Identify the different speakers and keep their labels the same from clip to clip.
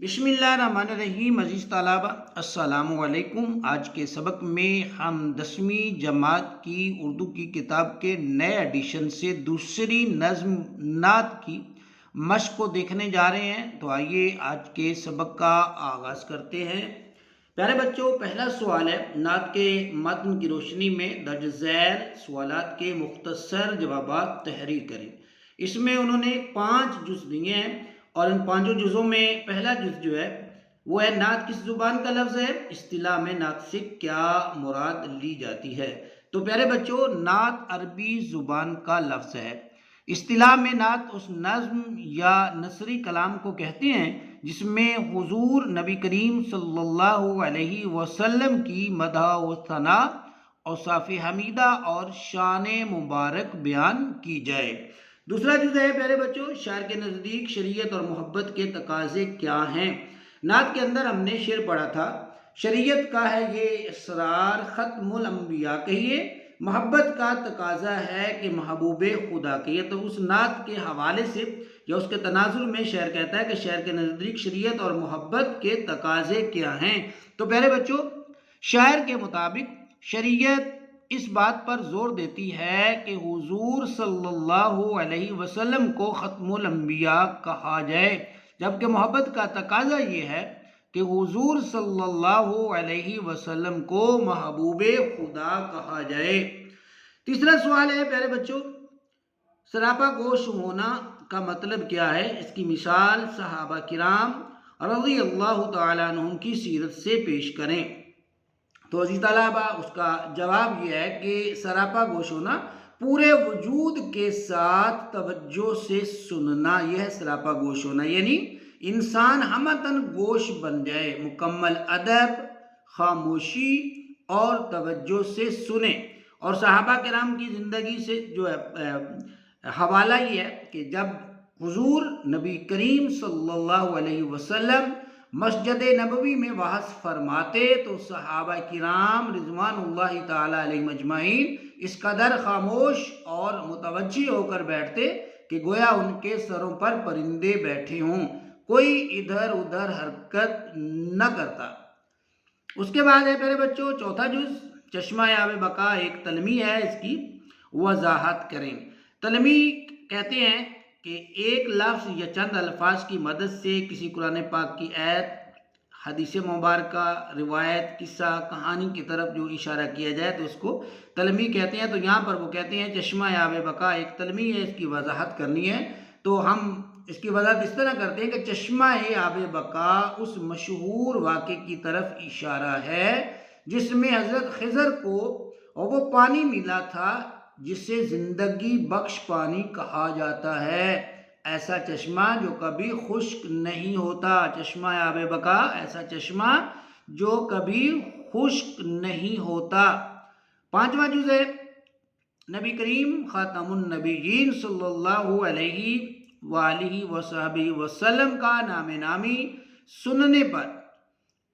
Speaker 1: بسم اللہ الرحمن الرحیم۔ عزیز طلبہ السلام علیکم۔ آج کے سبق میں ہم 10ویں جماعت کی اردو کی کتاب کے نئے ایڈیشن سے دوسری نظم نعت کی مشق کو دیکھنے جا رہے ہیں۔ تو آئیے آج کے سبق کا آغاز کرتے ہیں۔ پیارے بچوں، پہلا سوال ہے، نعت کے متن کی روشنی میں درج ذیل سوالات کے مختصر جوابات تحریر کریں۔ اس میں انہوں نے 5 جز دیے ہیں اور ان 5 جزوں میں پہلا جز جو ہے وہ ہے نعت کس زبان کا لفظ ہے، اصطلاح میں نعت سے کیا مراد لی جاتی ہے۔ تو پیارے بچوں، نعت عربی زبان کا لفظ ہے۔ اصطلاح میں نعت اس نظم یا نثری کلام کو کہتے ہیں جس میں حضور نبی کریم صلی اللہ علیہ وسلم کی مدح و ثنا، اوصاف حمیدہ اور شان مبارک بیان کی جائے۔ دوسرا جز ہے پیارے بچوں، شاعر کے نزدیک شریعت اور محبت کے تقاضے کیا ہیں۔ نعت کے اندر ہم نے شعر پڑھا تھا، شریعت کا ہے یہ اسرار ختم الانبیاء کہیے، محبت کا تقاضا ہے کہ محبوب خدا کہیے۔ تو اس نعت کے حوالے سے یا اس کے تناظر میں شاعر کہتا ہے کہ شاعر کے نزدیک شریعت اور محبت کے تقاضے کیا ہیں۔ تو پیارے بچوں، شاعر کے مطابق شریعت اس بات پر زور دیتی ہے کہ حضور صلی اللہ علیہ وسلم کو ختم الانبیاء کہا جائے، جبکہ محبت کا تقاضا یہ ہے کہ حضور صلی اللہ علیہ وسلم کو محبوب خدا کہا جائے۔ تیسرا سوال ہے پیارے بچوں، سراپا گوش ہونا کا مطلب کیا ہے؟ اس کی مثال صحابہ کرام رضی اللہ تعالیٰ عنہم کی سیرت سے پیش کریں۔ تو عزیز طلبہ، اس کا جواب یہ ہے کہ سراپا گوش ہونا پورے وجود کے ساتھ توجہ سے سننا، یہ ہے سراپا گوش ہونا، یعنی انسان ہمتن گوش بن جائے، مکمل ادب، خاموشی اور توجہ سے سنے۔ اور صحابہ کرام کی زندگی سے جو ہے حوالہ یہ ہے کہ جب حضور نبی کریم صلی اللہ علیہ وسلم مسجد نبوی میں وعظ فرماتے تو صحابہ کرام رضوان اللہ تعالی علیہ اجمعین اس قدر خاموش اور متوجہ ہو کر بیٹھتے کہ گویا ان کے سروں پر پرندے بیٹھے ہوں، کوئی ادھر ادھر حرکت نہ کرتا۔ اس کے بعد ہے پیارے بچوں چوتھا جز، چشمہ آب بقا ایک تلمی ہے، اس کی وضاحت کریں۔ تلمی کہتے ہیں کہ ایک لفظ یا چند الفاظ کی مدد سے کسی قرآن پاک کی آیت، حدیث مبارکہ، روایت، قصہ، کہانی کی طرف جو اشارہ کیا جائے تو اس کو تلمی کہتے ہیں۔ تو یہاں پر وہ کہتے ہیں چشمہ آب بقا ایک تلمی ہے، اس کی وضاحت کرنی ہے۔ تو ہم اس کی وضاحت اس طرح کرتے ہیں کہ چشمہ آب بقا اس مشہور واقعے کی طرف اشارہ ہے جس میں حضرت خضر کو وہ پانی ملا تھا جسے زندگی بخش پانی کہا جاتا ہے، ایسا چشمہ جو کبھی خشک نہیں ہوتا۔ چشمہ آب بقا ایسا چشمہ جو کبھی خشک نہیں ہوتا۔ پانچواں جز ہے، نبی کریم خاتم النبیین صلی اللہ علیہ وآلہ وصحبہ وسلم کا نام نامی سننے پر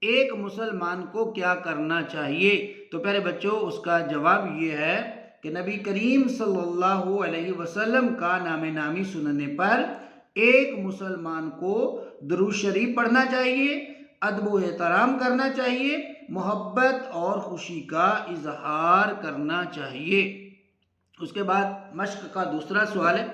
Speaker 1: ایک مسلمان کو کیا کرنا چاہیے؟ تو پیارے بچوں، اس کا جواب یہ ہے کہ نبی کریم صلی اللہ علیہ وسلم کا نام نامی سننے پر ایک مسلمان کو درود شریف پڑھنا چاہیے، ادب و احترام کرنا چاہیے، محبت اور خوشی کا اظہار کرنا چاہیے۔ اس کے بعد مشق کا دوسرا سوال ہے،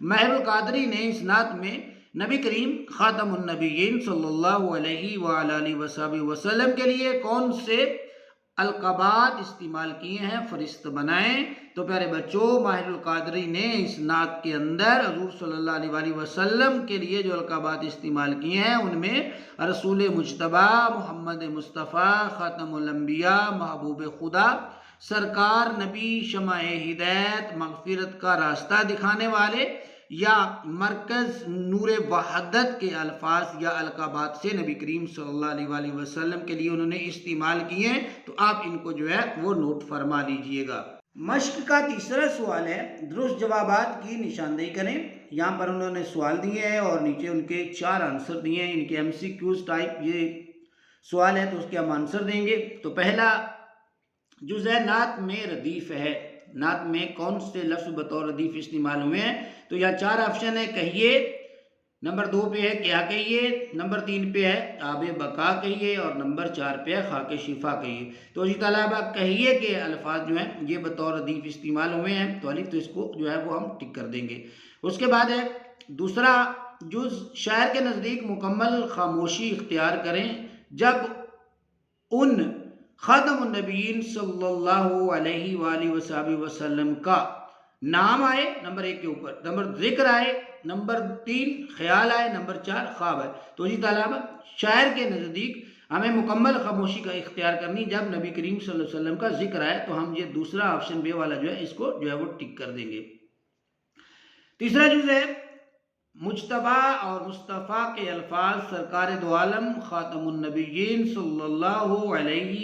Speaker 1: ماہر القادری نے اس نعت میں نبی کریم خاتم النبیین صلی اللہ علیہ وآلہ وصحبہ وسلم کے لیے کون سے القابات استعمال کیے ہیں؟ فہرست بنائیں۔ تو پیارے بچوں، ماہر القادری نے اس نعت کے اندر حضور صلی اللہ علیہ وآلہ وسلم کے لیے جو القابات استعمال کیے ہیں ان میں رسول مجتبی، محمد مصطفیٰ، خاتم الانبیاء، محبوب خدا، سرکار نبی، شمع ہدایت، مغفرت کا راستہ دکھانے والے یا مرکز نور وحدت کے الفاظ یا القابات سے نبی کریم صلی اللہ علیہ وآلہ وسلم کے لیے انہوں نے استعمال کیے ہیں۔ تو آپ ان کو جو ہے وہ نوٹ فرما لیجئے گا۔ مشق کا تیسرا سوال ہے، درست جوابات کی نشاندہی کریں۔ یہاں پر انہوں نے سوال دیے ہیں اور نیچے ان کے 4 آنسر دیے ہیں، ان کے MCQs ٹائپ یہ سوال ہے تو اس کے ہم آنسر دیں گے۔ تو پہلا جز ہے نعت میں ردیف ہے، نعت میں کون سے لفظ بطور ردیف استعمال ہوئے ہیں؟ تو یا 4 آپشن ہے، کہیے، نمبر 2 پہ ہے کیا کہیے، نمبر 3 پہ ہے آب بقا کہیے، اور نمبر 4 پہ ہے خاک شفا کہیے۔ تو جی طلبہ کہیے کہ الفاظ جو ہیں یہ بطور ردیف استعمال ہوئے ہیں، تو الف تو اس کو جو ہے وہ ہم ٹک کر دیں گے۔ اس کے بعد ہے دوسرا جز، شاعر کے نزدیک مکمل خاموشی اختیار کریں جب ان خاتم النبیین صلی اللہ علیہ وآلہ وصحبہ وسلم کا نام آئے نمبر 1 کے اوپر، نمبر ذکر آئے، نمبر 3 خیال آئے، نمبر 4 خواب آئے۔ تو جی طلبہ شاعر کے نزدیک ہمیں مکمل خاموشی کا اختیار کرنی جب نبی کریم صلی اللہ علیہ وسلم کا ذکر آئے، تو ہم یہ دوسرا آپشن بے والا جو ہے اس کو جو ہے وہ ٹک کر دیں گے۔ تیسرا جز ہے مجتبی اور مصطفیٰ کے الفاظ سرکار دو عالم خاتم النبیین صلی اللہ علیہ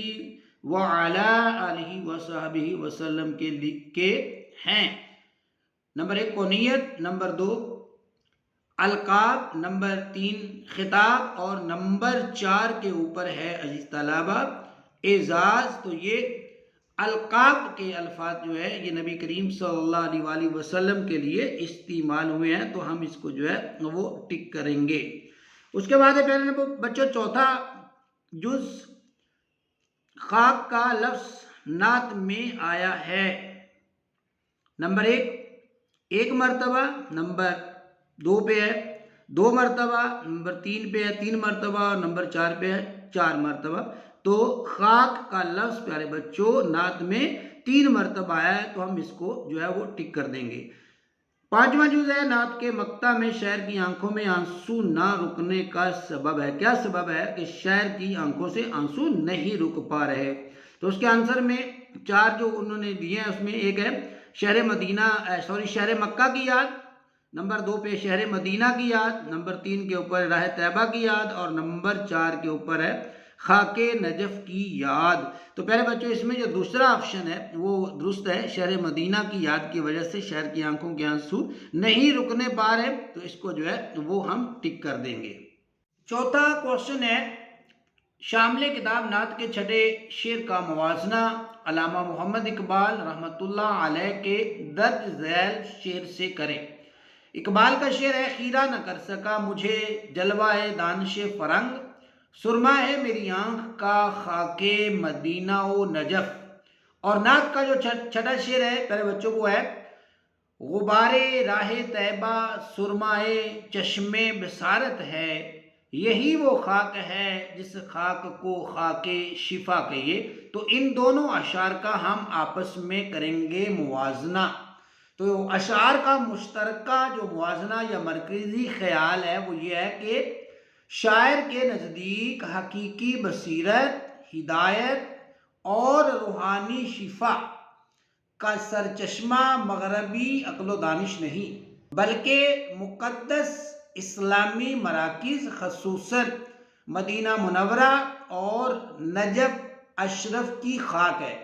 Speaker 1: وعلی آلہ وصحبہ وسلم کے ہیں۔ نمبر 1 کونیت، نمبر 2 القاب، نمبر 3 خطاب، اور نمبر 4 کے اوپر ہے عزیز طلبہ اعزاز۔ تو یہ القاب کے الفاظ جو ہے یہ نبی کریم صلی اللہ علیہ وآلہ وسلم کے لیے استعمال ہوئے ہیں، تو ہم اس کو جو ہے وہ ٹک کریں گے۔ اس کے بعد ہے پہلے نمبر بچوں چوتھا جز، خاک کا لفظ نعت میں آیا ہے۔ نمبر 1 مرتبہ، نمبر 2 پہ ہے 2 مرتبہ، نمبر 3 پہ ہے 3 مرتبہ، اور نمبر 4 پہ ہے 4 مرتبہ۔ تو خاک کا لفظ پیارے بچوں نعت میں 3 مرتبہ آیا ہے، تو ہم اس کو جو ہے وہ ٹک کر دیں گے۔ پانچواں جز ہے نعت کے مقطع میں شاعر کی آنکھوں میں آنسو نہ رکنے کا سبب ہے۔ کیا سبب ہے کہ شاعر کی آنکھوں سے آنسو نہیں رک پا رہے؟ تو اس کے آنسر میں 4 جو انہوں نے دیے ہیں، اس میں ایک ہے شہر مکہ کی یاد، نمبر 2 پہ شہر مدینہ کی یاد، نمبر 3 کے اوپر راہ طیبہ کی یاد، اور نمبر 4 کے اوپر ہے خاک نجف کی یاد۔ تو پہلے بچوں اس میں جو دوسرا آپشن ہے وہ درست ہے، شہر مدینہ کی یاد کی وجہ سے شہر کی آنکھوں کے آنسو نہیں رکنے پا رہے، تو اس کو جو ہے وہ ہم ٹک کر دیں گے۔ چوتھا کوشچن ہے شامل کتاب نعت کے چھٹے شعر کا موازنہ علامہ محمد اقبال رحمۃ اللہ علیہ کے درج ذیل شعر سے کریں۔ اقبال کا شعر ہے خیرہ نہ کر سکا مجھے جلوہ دانش فرنگ، سرما ہے میری آنکھ کا خاک مدینہ و نجف۔ اور نعت کا جو چھٹا شعر ہے پہلے بچوں کو ہے غبار راہ طیبہ سرمائے چشم بصارت ہے، یہی وہ خاک ہے جس خاک کو خاک شفا کہیے۔ تو ان دونوں اشعار کا ہم آپس میں کریں گے موازنہ۔ تو اشعار کا مشترکہ جو موازنہ یا مرکزی خیال ہے وہ یہ ہے کہ شاعر کے نزدیک حقیقی بصیرت، ہدایت اور روحانی شفا کا سرچشمہ مغربی عقل و دانش نہیں، بلکہ مقدس اسلامی مراکز خصوصاً مدینہ منورہ اور نجف اشرف کی خاک ہے۔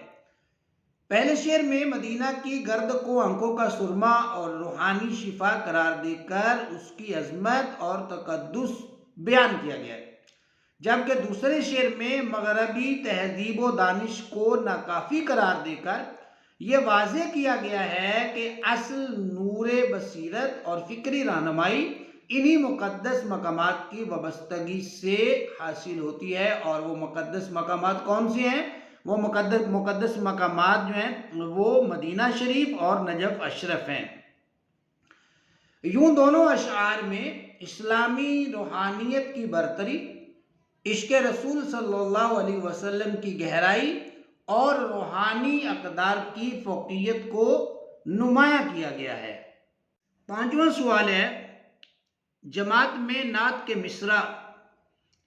Speaker 1: پہلے شعر میں مدینہ کی گرد کو آنکھوں کا سرما اور روحانی شفا قرار دے کر اس کی عظمت اور تقدس بیان کیا گیا ہے، جبکہ دوسرے شعر میں مغربی تہذیب و دانش کو ناکافی قرار دے کر یہ واضح کیا گیا ہے کہ اصل نور بصیرت اور فکری رہنمائی انہی مقدس مقامات کی وابستگی سے حاصل ہوتی ہے۔ اور وہ مقدس مقامات کون سے ہیں؟ وہ مقدس مقامات جو ہیں وہ مدینہ شریف اور نجف اشرف ہیں۔ یوں دونوں اشعار میں اسلامی روحانیت کی برتری، عشق رسول صلی اللہ علیہ وسلم کی گہرائی اور روحانی اقدار کی فوقیت کو نمایاں کیا گیا ہے۔ پانچواں سوال ہے جماعت میں نعت کے مصرع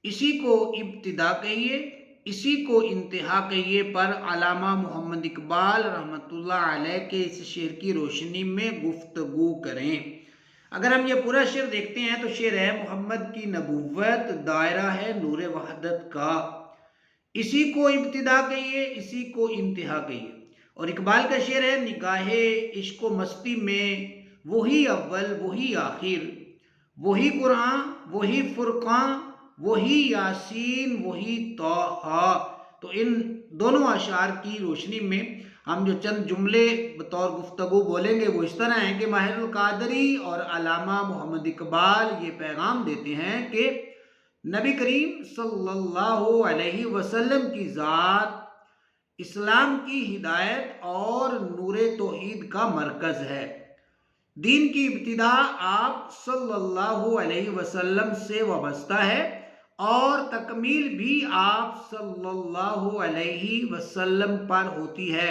Speaker 1: اسی کو ابتدا کہیے اسی کو انتہا کہیے پر علامہ محمد اقبال رحمۃ اللہ علیہ کے اس شعر کی روشنی میں گفتگو کریں۔ اگر ہم یہ پورا شعر دیکھتے ہیں تو شعر ہے محمد کی نبوت دائرہ ہے نور وحدت کا، اسی کو ابتدا کہیے اسی کو انتہا کہیے۔ اور اقبال کا شعر ہے نگاہ عشق و مستی میں وہی اول وہی آخر، وہی قرآن وہی فرقان وہی یاسین وہی طٰہٰ۔ تو ان دونوں اشعار کی روشنی میں ہم جو چند جملے بطور گفتگو بولیں گے وہ اس طرح ہیں کہ ماہر القادری اور علامہ محمد اقبال یہ پیغام دیتے ہیں کہ نبی کریم صلی اللہ علیہ وسلم کی ذات اسلام کی ہدایت اور نور توحید کا مرکز ہے۔ دین کی ابتدا آپ صلی اللہ علیہ وسلم سے وابستہ ہے اور تکمیل بھی آپ صلی اللہ علیہ وسلم پر ہوتی ہے۔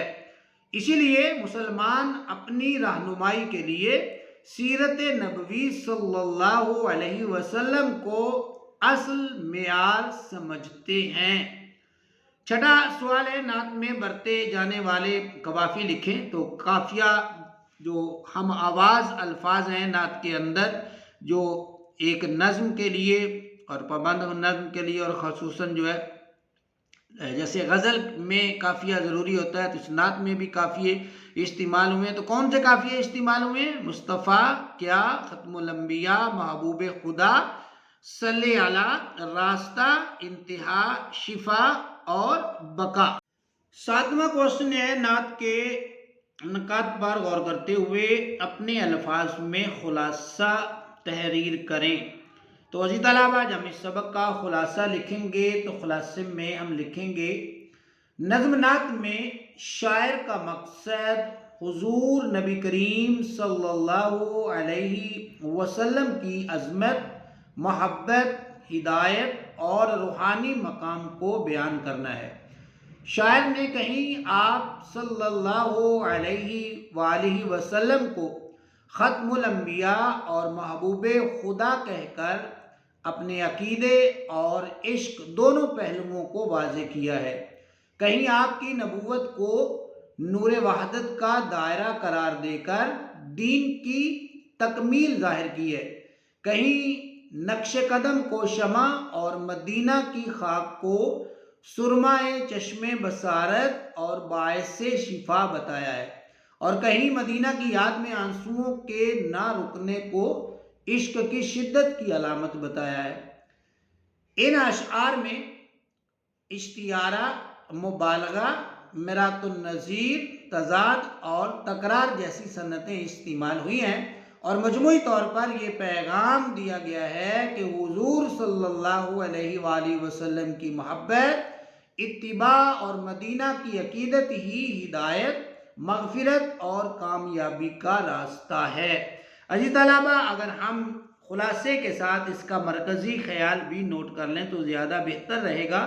Speaker 1: اسی لیے مسلمان اپنی رہنمائی کے لیے سیرت نبوی صلی اللہ علیہ وسلم کو اصل معیار سمجھتے ہیں۔ چھٹا سوال ہے، نعت میں برتے جانے والے قوافی لکھیں۔ تو قافیہ جو ہم آواز الفاظ ہیں نعت کے اندر، جو ایک نظم کے لیے اور پابند نظم کے لیے اور خصوصاً جو ہے جیسے غزل میں قافیہ ضروری ہوتا ہے، تو اس نعت میں بھی قافیے استعمال ہوئے ہیں۔ تو کون سے قافیے استعمال ہوئے ہیں؟ مصطفیٰ، کیا، ختم الانبیاء، محبوب خدا، صلی علی، راستہ، انتہا، شفا اور بقا۔ ساتواں کوشچن ہے، نعت کے نکات پر غور کرتے ہوئے اپنے الفاظ میں خلاصہ تحریر کریں۔ تو عزیز طلبہ، جب ہم اس سبق کا خلاصہ لکھیں گے تو خلاصے میں ہم لکھیں گے نظم نعت میں شاعر کا مقصد حضور نبی کریم صلی اللہ علیہ وسلم کی عظمت، محبت، ہدایت اور روحانی مقام کو بیان کرنا ہے۔ شاعر نے کہیں آپ صلی اللہ علیہ وآلہ وسلم کو ختم الانبیاء اور محبوب خدا کہہ کر اپنے عقیدے اور عشق دونوں پہلوؤں کو واضح کیا ہے۔ کہیں آپ کی نبوت کو نور وحدت کا دائرہ قرار دے کر دین کی تکمیل ظاہر کی ہے۔ کہیں نقش قدم کو شمع اور مدینہ کی خاک کو سرمائے چشم بصارت اور باعث شفا بتایا ہے، اور کہیں مدینہ کی یاد میں آنسوؤں کے نہ رکنے کو عشق کی شدت کی علامت بتایا ہے۔ ان اشعار میں اشتعارہ، مبالغہ، مرات النظیر، تضاد اور تکرار جیسی صنعتیں استعمال ہوئی ہیں، اور مجموعی طور پر یہ پیغام دیا گیا ہے کہ حضور صلی اللہ علیہ وآلہ وسلم کی محبت، اتباع اور مدینہ کی عقیدت ہی ہدایت، مغفرت اور کامیابی کا راستہ ہے۔ عزیز طلبہ، اگر ہم خلاصے کے ساتھ اس کا مرکزی خیال بھی نوٹ کر لیں تو زیادہ بہتر رہے گا۔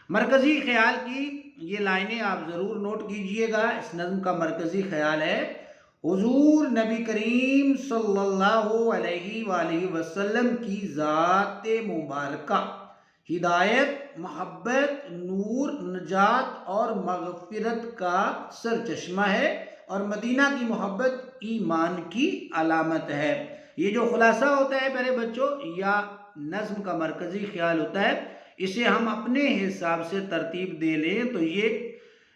Speaker 1: مرکزی خیال کی یہ لائنیں آپ ضرور نوٹ کیجئے گا۔ اس نظم کا مرکزی خیال ہے، حضور نبی کریم صلی اللہ علیہ وآلہ وسلم کی ذات مبارکہ ہدایت، محبت، نور، نجات اور مغفرت کا سرچشمہ ہے، اور مدینہ کی محبت ایمان کی علامت ہے۔ یہ جو خلاصہ ہوتا ہے میرے بچوں، یا نظم کا مرکزی خیال ہوتا ہے، اسے ہم اپنے حساب سے ترتیب دے لیں تو یہ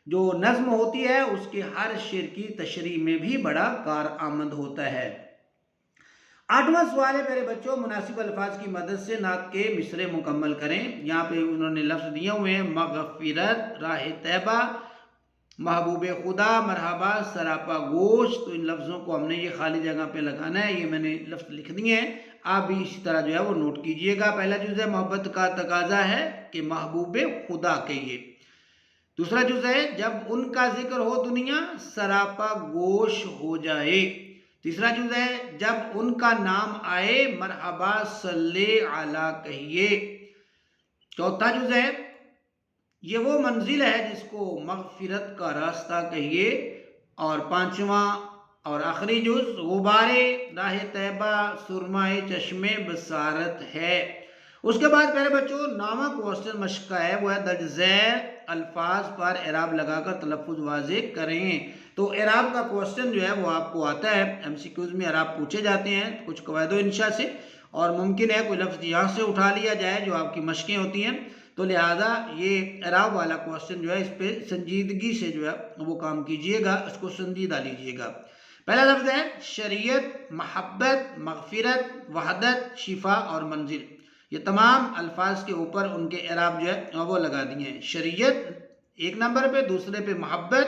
Speaker 1: جو نظم ہوتی ہے اس کے ہر شعر کی تشریح میں بھی بڑا کارآمد ہوتا ہے۔ آٹھواں سوال ہے میرے بچوں، مناسب الفاظ کی مدد سے نعت کے مصرعے مکمل کریں۔ یہاں پہ انہوں نے لفظ دیے ہوئے ہیں، مغفرت، راہ طیبہ، محبوب خدا، مرحبا، سراپا گوشت۔ تو ان لفظوں کو ہم نے یہ خالی جگہ پہ لگانا ہے، یہ میں نے لفظ لکھ دیے ہیں، آپ بھی اسی طرح جو ہے وہ نوٹ کیجئے گا۔ پہلا جز ہے، محبت کا تقاضا ہے کہ محبوب خدا کہیے۔ دوسرا جز ہے، جب ان کا ذکر ہو دنیا سراپا گوش ہو جائے۔ تیسرا جز ہے، جب ان کا نام آئے مرحبا صلی علی کہیے۔ چوتھا جز ہے، یہ وہ منزل ہے جس کو مغفرت کا راستہ کہیے۔ اور پانچواں اور آخری جز، غبار راہ طیبہ سرمائے چشم بصارت ہے۔ اس کے بعد پیارے بچوں، نامہ کوسچن مشق کا ہے، وہ ہے درج ذیل الفاظ پر اعراب لگا کر تلفظ واضح کریں۔ تو اعراب کا کوسچن جو ہے وہ آپ کو آتا ہے، ایم سی کیوز میں اعراب پوچھے جاتے ہیں کچھ قواعد و انشاء سے، اور ممکن ہے کوئی لفظ یہاں سے اٹھا لیا جائے جو آپ کی مشقیں ہوتی ہیں، تو لہٰذا یہ اعراب والا کوسچن جو ہے اس پہ سنجیدگی سے جو ہے وہ کام کیجئے گا، اس کو سنجیدہ لیجئے گا۔ پہلا لفظ ہے شریعت، محبت، مغفرت، وحدت، شفا اور منزل۔ یہ تمام الفاظ کے اوپر ان کے اعراب جو ہے وہ لگا دیے ہیں۔ شریعت ایک نمبر پہ، دوسرے پہ محبت،